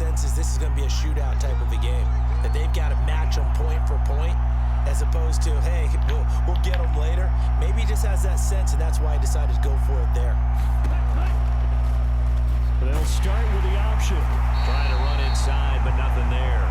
senses this is going to be a shootout type of a game, that they've got to match them point for point, as opposed to, hey, we'll get them later. Maybe he just has that sense, and that's why he decided to go for it there. They'll start with the option. Trying to run inside, but nothing there.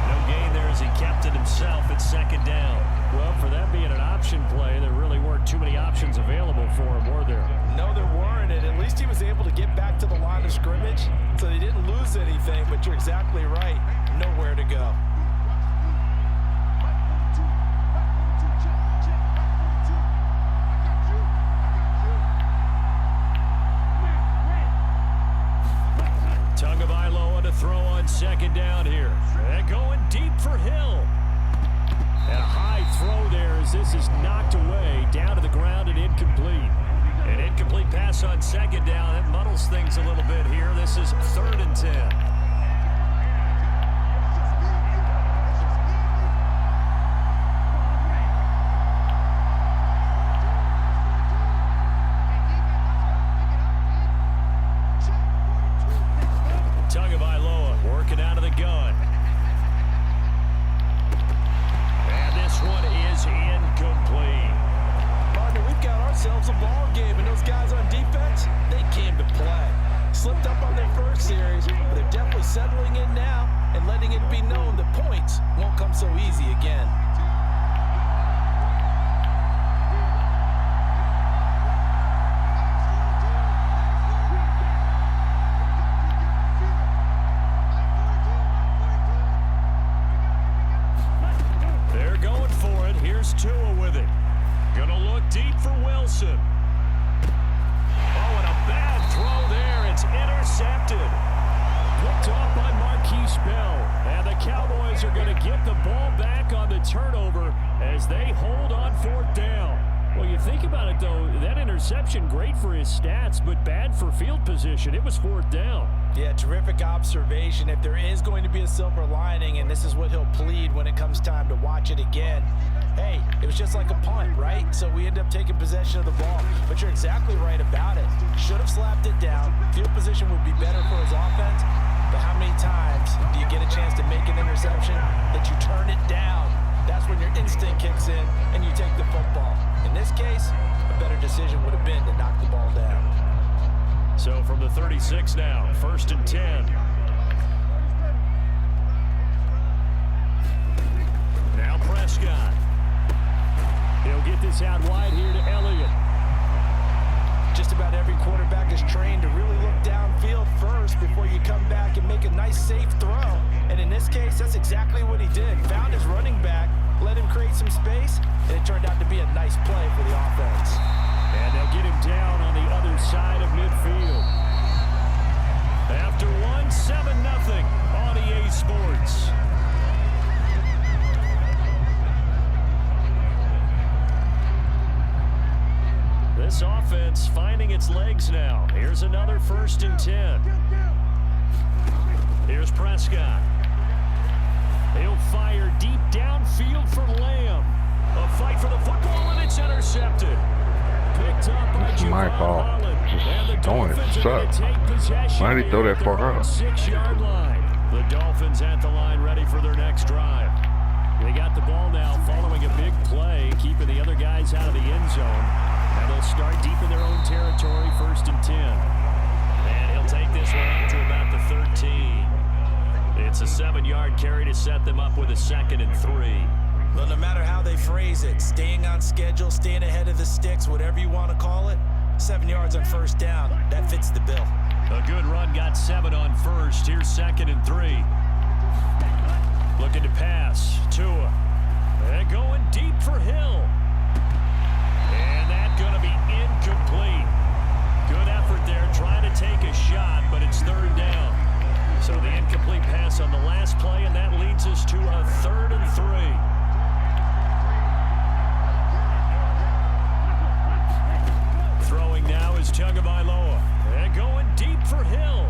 No gain there as he kept it himself at second down. Well, for that being an option play, there really weren't too many options available for him, were there? No, there weren't, and at least he was able to get back to the line of scrimmage, so they didn't lose anything, but you're exactly right. Nowhere to go. To throw on second down here. And going deep for Hill. And a high throw there as this is knocked away down to the ground and incomplete. An incomplete pass on second down. That muddles things a little bit here. This is 3rd and 10. Working out of the gun. And this one is incomplete. Partner, we've got ourselves a ball game, and those guys on defense, they came to play. Slipped up on their first series, but they're definitely settling in now and letting it be known that points won't come so easy again. Tua with it. Gonna look deep for Wilson. Oh, and a bad throw there. It's intercepted. Picked off by Marquise Bell. And the Cowboys are going to get the ball back on the turnover as they hold on 4th down. Well, you think about it, though, that interception, great for his stats, but bad for field position. It was 4th down. Yeah, terrific observation. If there is going to be a silver lining, and this is what he'll plead when it comes time to watch it again, hey, it was just like a punt, right? So we end up taking possession of the ball. But you're exactly right about it. Should have slapped it down. Field position would be better for his offense. But how many times do you get a chance to make an interception that you turn it down? That's when your instinct kicks in and you take the football. In this case, a better decision would have been to knock the ball down. So from the 36 now, 1st and 10. Now Prescott. He'll get this out wide here to Elliott. Just about every quarterback is trained to really look downfield first before you come back and make a nice, safe throw. And in this case, that's exactly what he did. Found his running back, let him create some space, and it turned out to be a nice play for the offense. And they'll get him down on the other side of midfield. After 7-0 on EA Sports. This offense finding its legs now. Here's another 1st and 10. Here's Prescott. He'll fire deep downfield for Lamb. A fight for the football, and it's intercepted. Picked up by my fault. Just throwing it sucks. Why did he throw that far out? 6-yard line. The Dolphins at the line, ready for their next drive. They got the ball now following a big play, keeping the other guys out of the end zone. And they'll start deep in their own territory, 1st and 10. And he'll take this one up to about the 13. It's a 7-yard carry to set them up with a 2nd and 3. Well, no matter how they phrase it, staying on schedule, staying ahead of the sticks, whatever you want to call it, 7 yards on 1st down, that fits the bill. A good run, got 7 on 1st. Here's 2nd and 3. Looking to pass. Tua. And going deep for Hill. And that's going to be incomplete. Good effort there, trying to take a shot, but it's 3rd down. So the incomplete pass on the last play, and that leads us to a 3rd and 3. Throwing now is Tagovailoa. And going deep for Hill.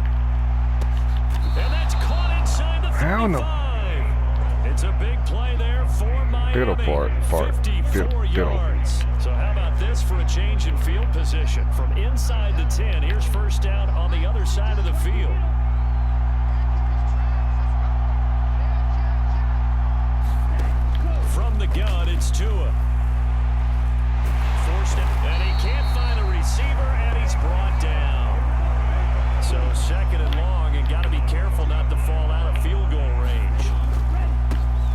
And that's caught inside the 35. It's a big play there for Miami. 54 yards. So how about this for a change in field position? From inside the 10, here's 1st down on the other side of the field. From the gun, it's Tua. Forced it, and he can't find a receiver, and he's brought down. So 2nd and long, and got to be careful not to fall out of field goal range.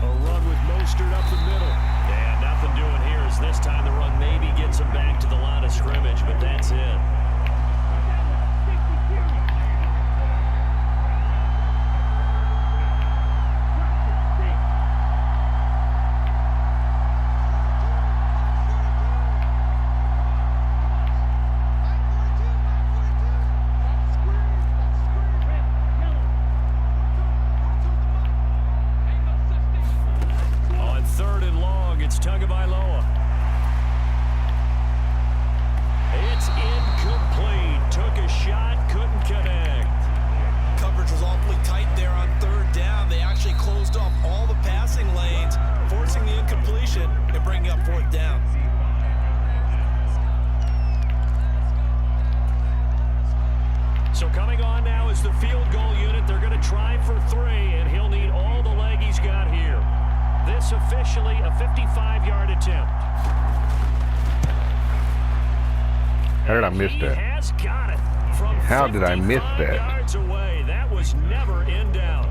A run with Mostert up the middle. And nothing doing here as this time the run maybe gets him back to the line of scrimmage, but that's it. It's incomplete. Took a shot, couldn't connect. Coverage was awfully tight there on 3rd down. They actually closed off all the passing lanes, forcing the incompletion and bringing up 4th down. So coming on now is the field goal unit. They're going to try for 3, and he'll need all the leg he's got here. This officially a 55-yard attempt. How did I miss that? Has got it from How did I miss that? Yards away. That was never in doubt.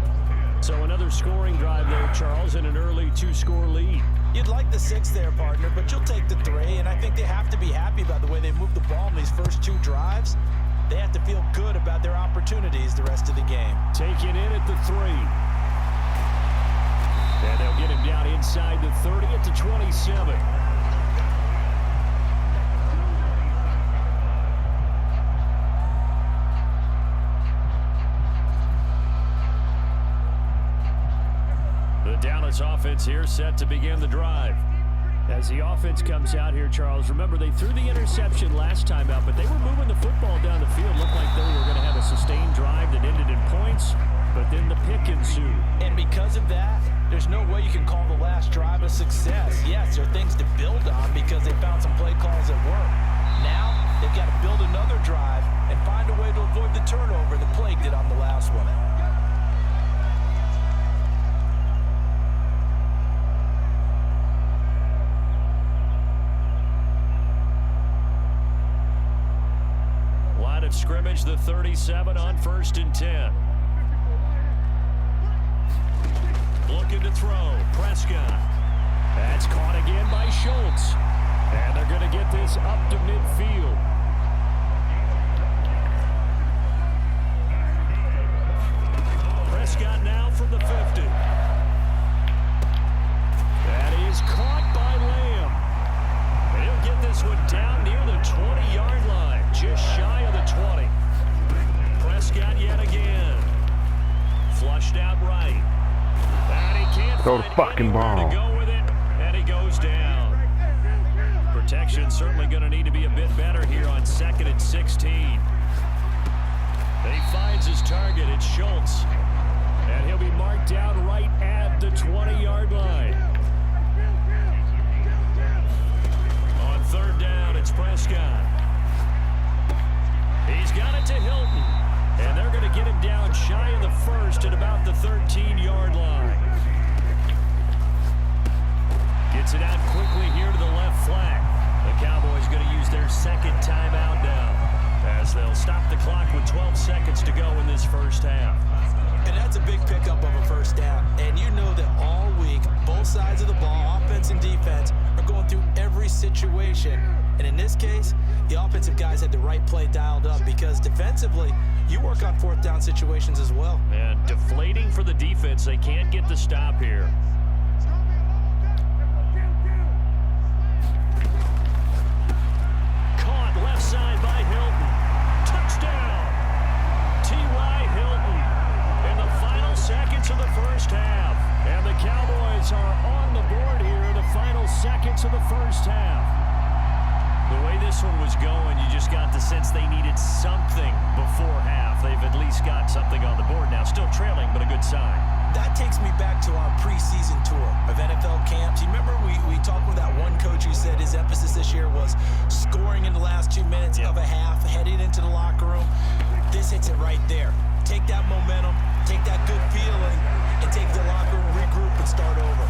So another scoring drive there, Charles, and an early 2-score lead. You'd like the 6 there, partner, but you'll take the 3, and I think they have to be happy about the way they moved the ball in these first 2 drives. They have to feel good about their opportunities the rest of the game. Taking in at the 3. And they'll get him down inside the 30 at the 27. The Dallas offense here set to begin the drive. As the offense comes out here, Charles, remember they threw the interception last time out, but they were moving the football down the field. Looked like they were going to have a sustained drive that ended in points, but then the pick ensued. And because of that, there's no way you can call the last drive a success. Yes, there are things to build on because they found some play calls that work. Now, they've got to build another drive and find a way to avoid the turnover that plagued it on the last one. Scrimmage the 37 on 1st and 10. Looking to throw. Prescott. That's caught again by Schultz. And they're going to get this up to midfield. Prescott now from the 50. That is caught by Lamb. He'll get this one down near the 20-yard line. Just shy of the 20. Prescott yet again. Flushed out right. And he can't Throw the fucking ball. To go with it, and he goes down. Protection certainly going to need to be a bit better here on 2nd and 16. He finds his target. It's Schultz. And he'll be marked down right at the 20-yard line. On 3rd down, it's Prescott. He's got it to Hilton, and they're going to get him down shy of the 1st at about the 13-yard line. Gets it out quickly here to the left flank. The Cowboys going to use their 2nd timeout now, as they'll stop the clock with 12 seconds to go in this first half. And that's a big pickup of a 1st down. And you know that all week, both sides of the ball, offense and defense, are going through every situation. And in this case, the offensive guys had the right play dialed up because defensively, you work on 4th down situations as well. And deflating for the defense. They can't get the stop here. Caught left side by Hilton. Touchdown! T.Y. Hilton in the final seconds of the first half. And the Cowboys are on the board here in the final seconds of the first half. The way this one was going, you just got the sense they needed something before half. They've at least got something on the board now. Still trailing, but a good sign. That takes me back to our preseason tour of NFL camps. You remember we talked with that one coach who said his emphasis this year was scoring in the last 2 minutes of a half, heading into the locker room. This hits it right there. Take that momentum, take that good feeling, and take the locker room, regroup, and start over.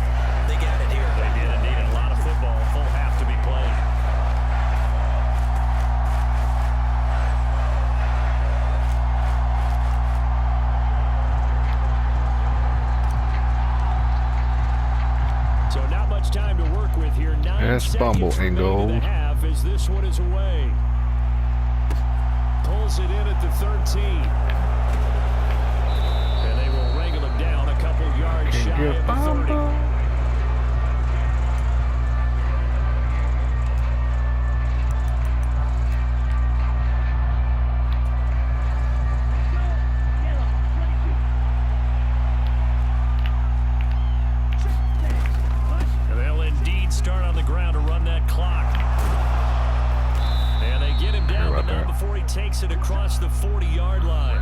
really get it here. They did indeed. A lot of football, full half to be played. So not much time to work with here. 9 seconds remaining in the half as this one is away. Pulls it in at the 13. And they will wrangle him down a couple yards shy of the 30. And they'll indeed start on the ground to run that clock. And they get him down, but not before he takes it across the 40-yard line.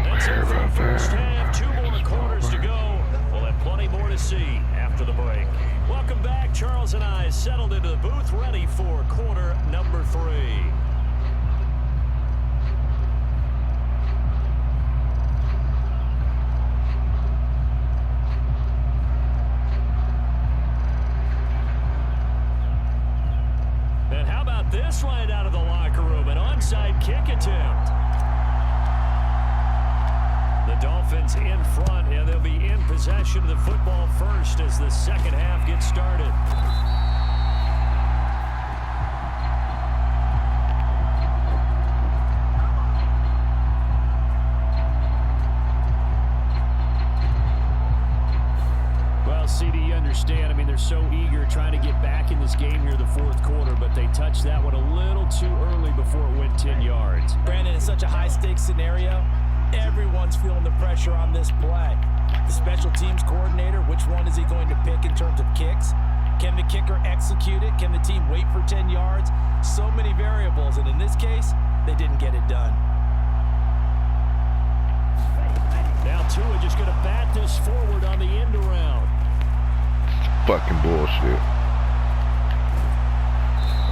That's it for the first half. 2 more quarters to go. We'll have plenty more to see after the break. Welcome back. Charles and I settled into the booth, ready for quarter number 3. And how about this right out of the locker room? An onside kick attempt. The Dolphins in front, and they'll be in possession of the football first as the second half gets started. Well, CD, you understand. I mean, they're so eager trying to get back in this game here in the fourth quarter, but they touched that one a little too early before it went 10 yards. Brandon, it's such a high-stakes scenario. Everyone's feeling the pressure on this play. The special teams coordinator, which one is he going to pick in terms of kicks? Can the kicker execute it? Can the team wait for 10 yards? So many variables, and in this case, they didn't get it done. Now Tua just going to bat this forward on the end around. Fucking bullshit.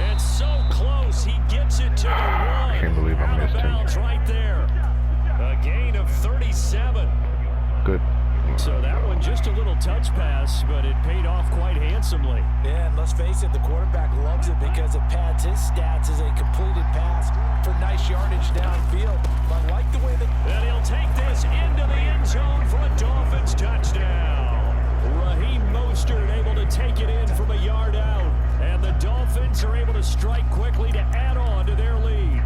And so close, he gets it to the 1. I can't believe I missed him. Out of bounds right there. A gain of 37. Good. So that one just a little touch pass, but it paid off quite handsomely. Yeah, and let's face it, the quarterback loves it because it pads his stats as a completed pass for nice yardage downfield. But I like the way that... And he'll take this into the end zone for a Dolphins touchdown. Raheem Mostert able to take it in from a yard out. And the Dolphins are able to strike quickly to add on to their lead.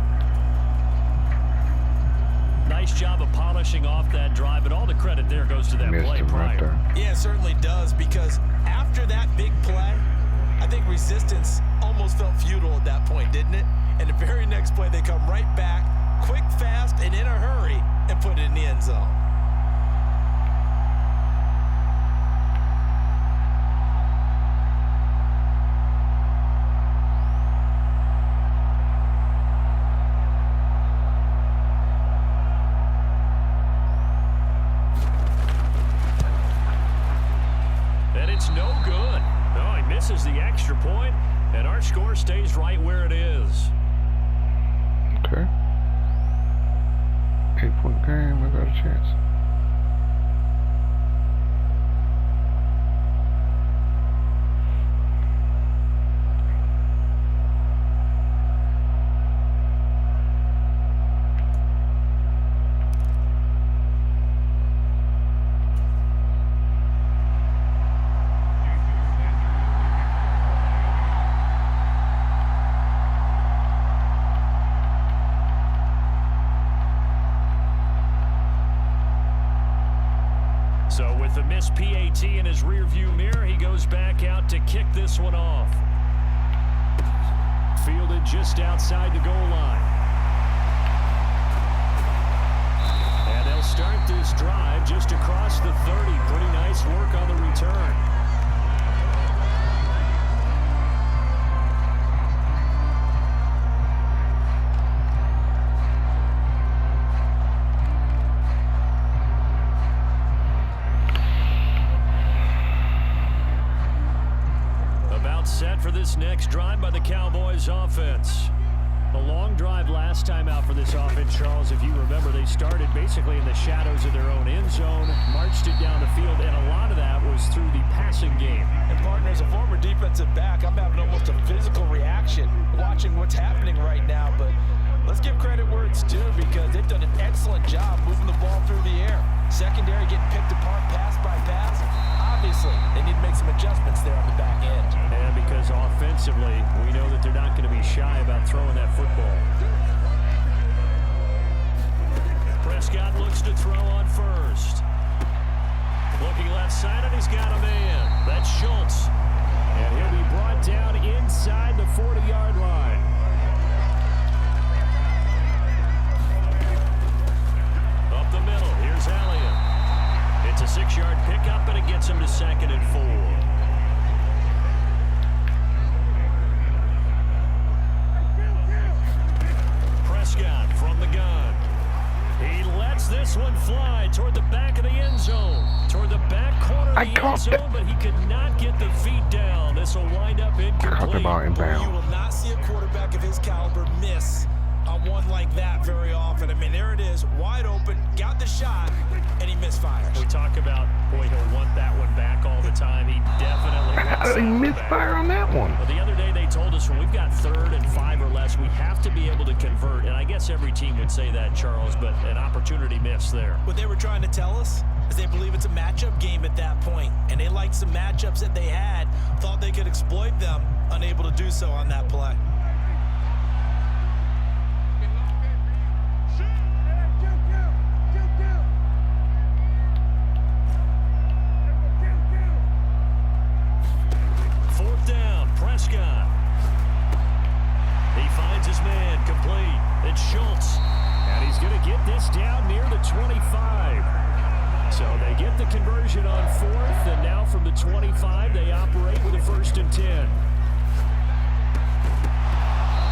Nice job of polishing off that drive, but all the credit there goes to that play prior. Right, yeah, it certainly does, because after that big play, I think resistance almost felt futile at that point, didn't it? And the very next play, they come right back, quick, fast, and in a hurry, and put it in the end zone. No good. No, he misses the extra point, and our score stays right where it is. Okay. 8-point game. I got a chance. So with the missed PAT in his rearview mirror, he goes back out to kick this one off. Fielded just outside the goal line. And they'll start this drive just across the 30. Pretty nice work on the return. Set for this next drive by the Cowboys offense. A long drive last time out for this offense, Charles. If you remember, they started basically in the shadows of their own end zone, marched it down the field, and a lot of that was through the passing game. And partner, as a former defensive back, I'm having almost a physical reaction watching what's happening right now. But let's give credit where it's due, because they've done an excellent job moving the ball through the air. Secondary getting picked apart pass by pass. Obviously, they need to make some adjustments there on the back end. And because offensively, we know that they're not going to be shy about throwing that football. Prescott looks to throw on first. Looking left side, and he's got a man. That's Schultz. And he'll be brought down inside the 40-yard line. Up the middle, here's Elliott. It's a 6-yard pickup, and it gets him to 2nd and 4. Prescott from the gun. He lets this one fly toward the back of the end zone. Toward the back corner of the end zone, but he could not get the feet down. This will wind up incomplete. You will not see a quarterback of his caliber miss on one like that very often. I mean, there it is, wide open, got the shot, and he misfires. We talk about, boy, he'll want that one back all the time. He definitely wants How did he misfire on that one? Well, the other day they told us when we've got 3rd and 5 or less, we have to be able to convert. And I guess every team would say that, Charles, but an opportunity missed there. What they were trying to tell us is they believe it's a matchup game at that point, and they liked some matchups that they had, thought they could exploit them, unable to do so on that play. Prescott. He finds his man, complete. It's Schultz. And he's going to get this down near the 25. So they get the conversion on 4th, and now from the 25, they operate with a 1st and 10.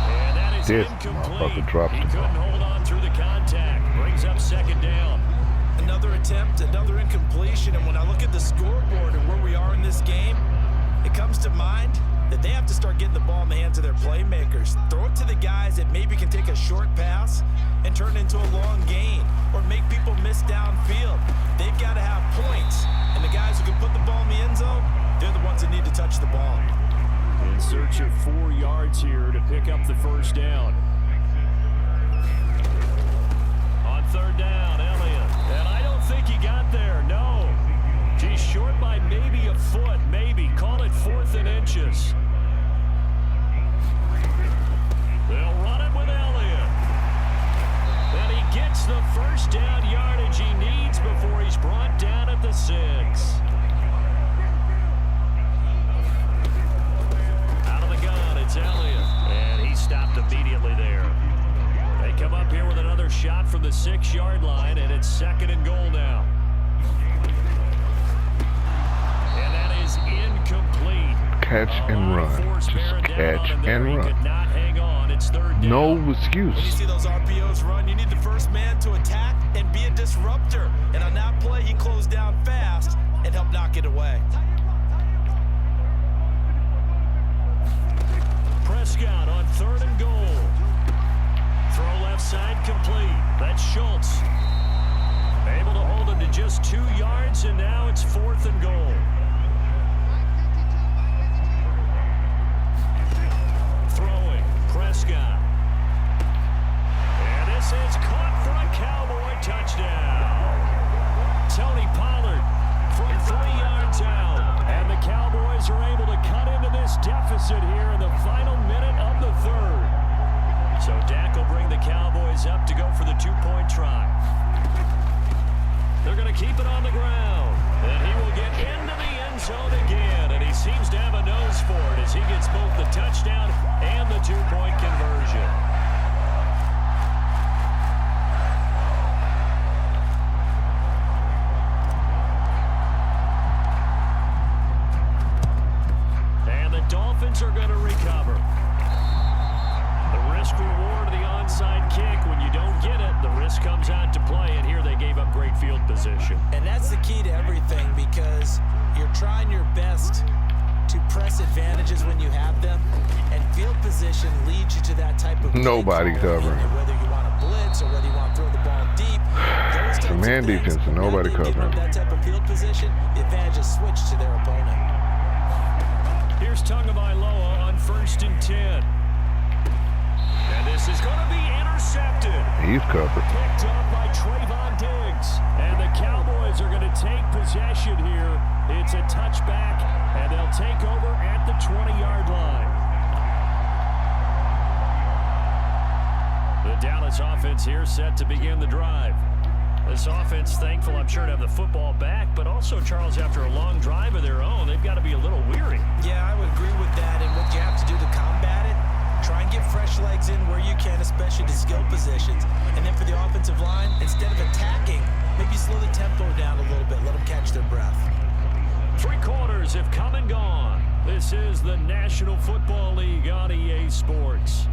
And that is incomplete. He couldn't hold on through the contact. Brings up 2nd down. Another attempt, another incompletion, and when I look at the scoreboard and where we are in this game, it comes to mind that they have to start getting the ball in the hands of their playmakers. Throw it to the guys that maybe can take a short pass and turn it into a long gain, or make people miss downfield. They've got to have points, and the guys who can put the ball in the end zone, they're the ones that need to touch the ball. In search of 4 yards here to pick up the 1st down. On 3rd down, Elliott. And I don't think he got there, no. He's short by maybe a foot, maybe. Call it 4th and inches. They'll run it with Elliott. And he gets the 1st down yardage he needs before he's brought down at the 6. Out of the gun, it's Elliott. And he stopped immediately there. They come up here with another shot from the 6-yard line, and it's 2nd and goal now. And that is incomplete. Catch and run. Just catch and run. No excuse. When you see those RPOs run, you need the first man to attack and be a disruptor. And on that play, he closed down fast and helped knock it away. Prescott on 3rd and goal. Throw left side complete. That's Schultz. Able to hold him to just 2 yards, and now it's 4th and goal. Throwing, Prescott. And this is caught for a Cowboy touchdown. Tony Pollard from 3 yards out. And the Cowboys are able to cut into this deficit here in the final minute of the 3rd. So Dak will bring the Cowboys up to go for the 2-point try. They're going to keep it on the ground. And he will get into the end zone again. And he seems to have a nose for it as he gets both the touchdown and the 2-point conversion. And the Dolphins are going to recover. The risk reward of the onside kick, when you don't get it, the risk comes out to play, and here they gave up great field position. And that's the key to everything, because you're trying your best to press advantages when you have them, and field position leads you to that type of nobody covering. Whether you want to blitz or whether you want to throw the ball deep, those types man of things, defense and nobody covering. That type of field position, the advantage is switched to their opponent. Here's Tagovailoa on 1st and 10. And this is going to be intercepted. He's covered. Picked up by Trayvon Diggs. And the Cowboys are going to take possession here. It's a touchback, and they'll take over at the 20-yard line. The Dallas offense here set to begin the drive. This offense thankful, I'm sure, to have the football back, but also, Charles, after a long drive of their own, they've got to be a little weary. Yeah, I would agree with that, and what you have to do to combat it, try and get fresh legs in where you can, especially to skill positions. And then for the offensive line, instead of attacking, maybe slow the tempo down a little bit, let them catch their breath. 3 quarters have come and gone. This is the National Football League on EA Sports.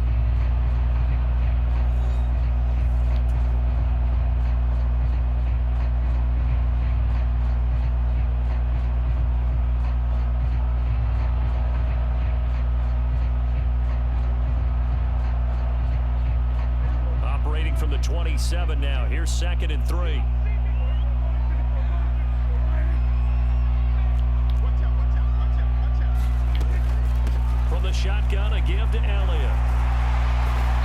From the 27 now. Here's 2nd and 3. From the shotgun, a give to Elliott.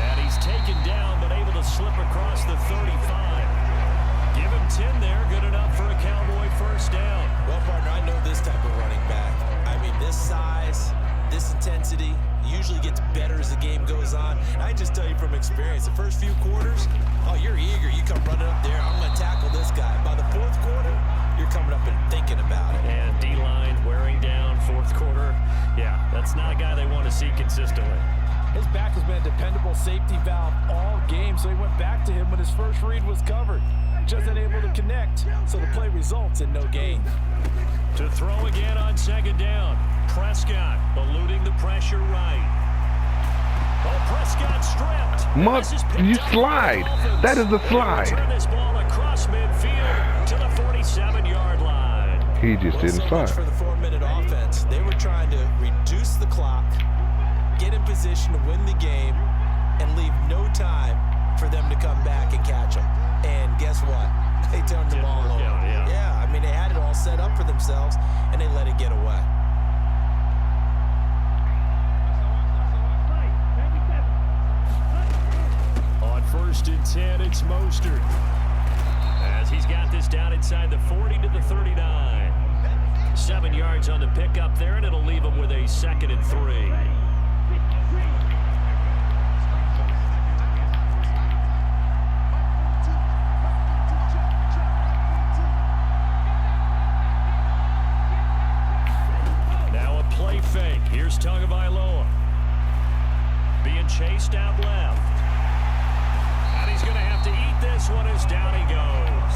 And he's taken down, but able to slip across the 35. Give him 10 there. Good enough for a Cowboy first down. Well, partner, I know this type of running back. I mean, this size, this intensity usually gets better as the game goes on. And I just tell you from experience, the first few quarters, oh, you're eager. You come running up there, I'm going to tackle this guy. By the 4th quarter, you're coming up and thinking about it. And D-line wearing down 4th quarter. Yeah, that's not a guy they want to see consistently. His back has been a dependable safety valve all game, so he went back to him when his first read was covered. Just unable to connect, so the play results in no gain. To throw again on 2nd down. Prescott eluding the pressure right. Oh, Prescott stripped. You slide. That is a slide. Turn this ball across midfield to the 47-yard line. He just didn't so slide. Much for the 4-minute offense. They were trying to reduce the clock, get in position to win the game, and leave no time for them to come back and catch them. And guess what? They turned the ball over. Yeah, I mean, they had it all set up for themselves, and they let it get away. On 1st and 10, it's Mostert. As he's got this down inside the 40 to the 39. 7 yards on the pickup there, and it'll leave him with a 2nd and 3. Play fake. Here's Tagovailoa. Being chased out left. And he's going to have to eat this one as down he goes.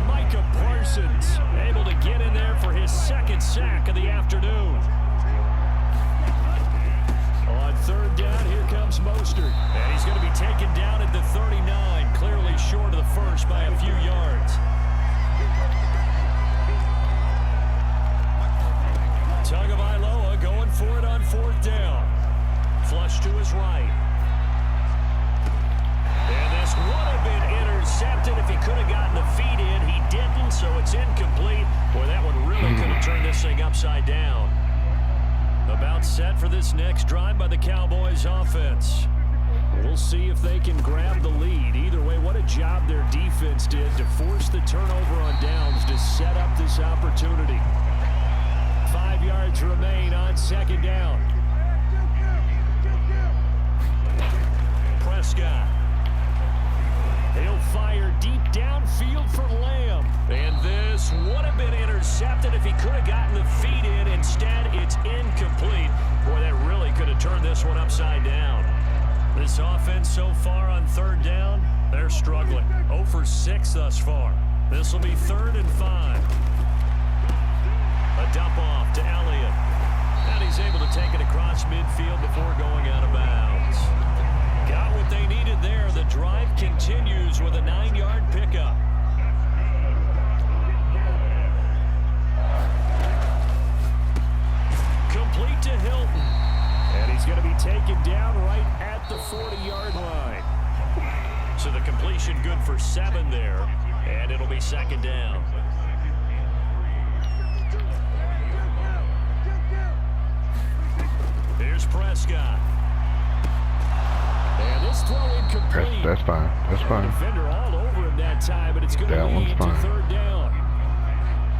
Micah Parsons able to get in there for his 2nd sack of the afternoon. On 3rd down, here comes Mostert. And he's going to be taken down at the 39, clearly short of the first by a few yards. Tagovailoa going for it on 4th down. Flush to his right. And this would have been intercepted if he could have gotten the feet in. He didn't, so it's incomplete. Boy, that one really could have turned this thing upside down. About set for this next drive by the Cowboys offense. We'll see if they can grab the lead. Either way, what a job their defense did to force the turnover on downs to set up this opportunity. 5 yards remain on 2nd down. Prescott. He'll fire deep downfield for Lamb. And this would have been intercepted if he could have gotten the feet in. Instead, it's incomplete. Boy, that really could have turned this one upside down. This offense so far on 3rd down, they're struggling. 0 for 6 thus far. This will be 3rd and 5. A dump off to Elliott. And he's able to take it across midfield before going out of bounds. Got what they needed there. The drive continues with a 9-yard pickup. 7 there, and it'll be 2nd down. Here's Prescott. And this throw incomplete. That's fine. That's fine. Defender all over him that time, but it's going to lead to 3rd down.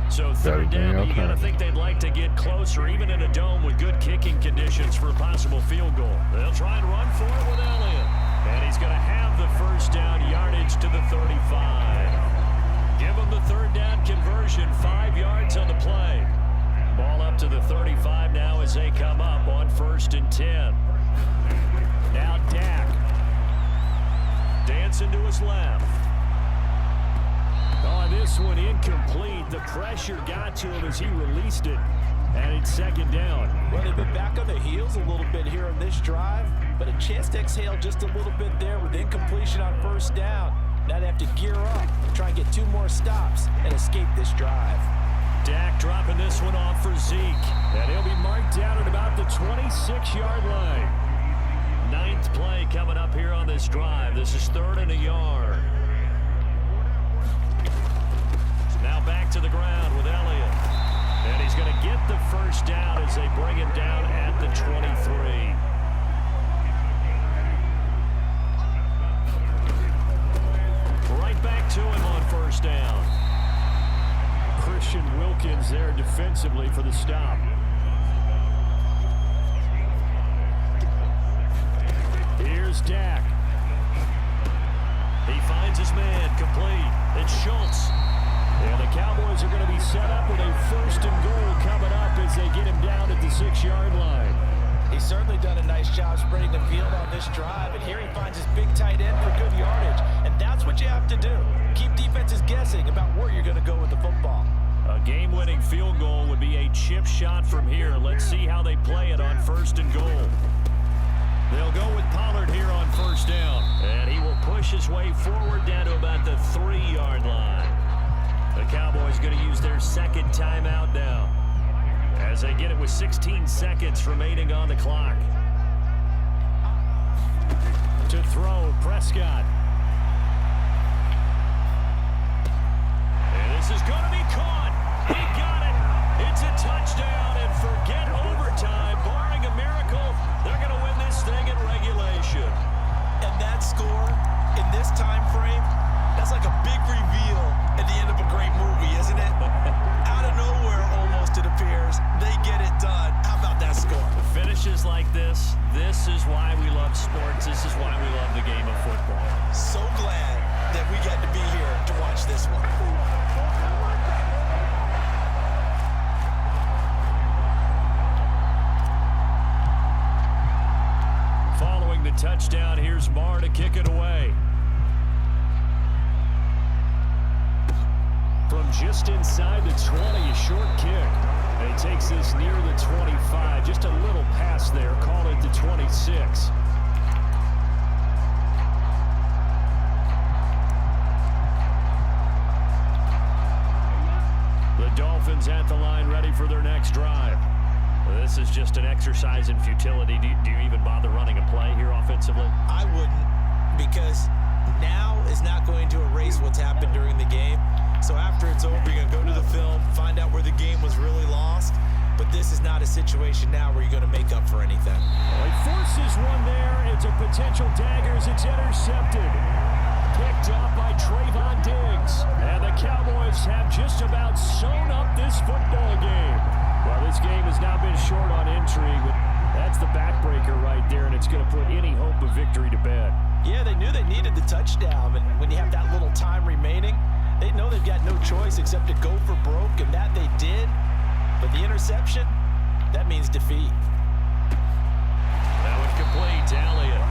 So 3rd down, but you got to think they'd like to get closer, even in a dome with good kicking conditions for a possible field goal. They'll try and run for it with Elliott. And he's going to have the 1st down, yardage to the 35. Give him the 3rd down conversion, 5 yards on the play. Ball up to the 35 now as they come up on 1st and 10. Now Dak. Dancing to his left. On this one, incomplete. The pressure got to him as he released it, and it's 2nd down. Well, they've been back on the heels a little bit here on this drive, but a chance to exhale just a little bit there with incompletion on 1st down. Now they have to gear up, try and get 2 more stops, and escape this drive. Dak dropping this one off for Zeke, and he'll be marked down at about the 26-yard line. 9th play coming up here on this drive. This is 3rd and a yard. Now back to the ground with Elliott. And he's going to get the 1st down as they bring him down at the 23. Right back to him on 1st down. Christian Wilkins there defensively for the stop. Here's Dak. He finds his man, complete. It's Schultz. And the Cowboys are going to be set up with a 1st and goal coming up as they get him down at the 6-yard line. He's certainly done a nice job spreading the field on this drive, and here he finds his big tight end for good yardage. And that's what you have to do. Keep defenses guessing about where you're going to go with the football. A game-winning field goal would be a chip shot from here. Let's see how they play it on 1st and goal. They'll go with Pollard here on 1st down. And he will push his way forward down to about the 3-yard line. The Cowboys going to use their 2nd timeout now as they get it with 16 seconds remaining on the clock. To throw, Prescott. And this is going to be caught. He got it. It's a touchdown, and forget overtime. Barring a miracle, they're going to win this thing in regulation. And that score in this time frame, that's like a big reveal at the end of a great movie, isn't it? Out of nowhere, almost, it appears, they get it done. How about that score? Finishes like this is why we love sports. This is why we love the game of football. So glad that we get to be here to watch this one. Following the touchdown, here's Marr to kick it away. From just inside the 20, a short kick. And he takes this near the 25. Just a little pass there. Call it the 26. The Dolphins at the line, ready for their next drive. This is just an exercise in futility. Do you even bother running a play here offensively? I wouldn't, because now is not going to erase what's happened during the game. So after it's over, you're going to go to the film, find out where the game was really lost. But this is not a situation now where you're going to make up for anything. Well, he forces one there. It's a potential dagger as it's intercepted. Picked up by Trayvon Diggs. And the Cowboys have just about sewn up this football game. Well, this game has now been short on intrigue. That's the backbreaker right there, and it's going to put any hope of victory to bed. Yeah, they knew they needed the touchdown, and when you have that little time remaining, they know they've got no choice except to go for broke, and that they did. But the interception, that means defeat. Now incomplete to Elliott.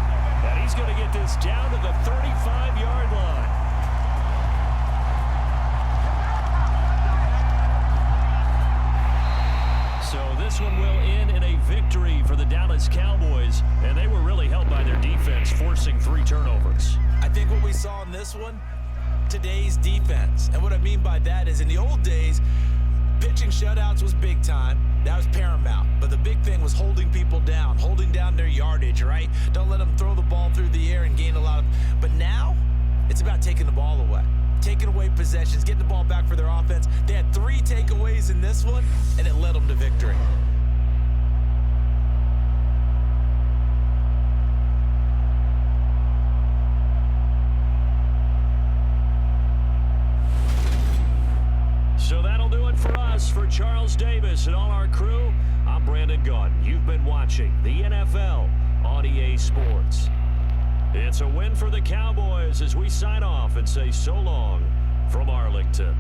And he's going to get this down to the 35-yard line. So this one will end in a victory for the Dallas Cowboys, and they were really helped by their defense, forcing 3 turnovers. I think what we saw in this one, today's defense. And what I mean by that is in the old days, pitching shutouts was big time. That was paramount. But the big thing was holding people down, holding down their yardage, right? Don't let them throw the ball through the air and gain a lot of... But now, It's about taking the ball away, taking away possessions, getting the ball back for their offense. They had 3 takeaways in this one, and it led them to victory. So that'll do it for us. For Charles Davis and all our crew, I'm Brandon Gaudin. You've been watching the NFL on EA Sports. It's a win for the Cowboys as we sign off and say so long from Arlington.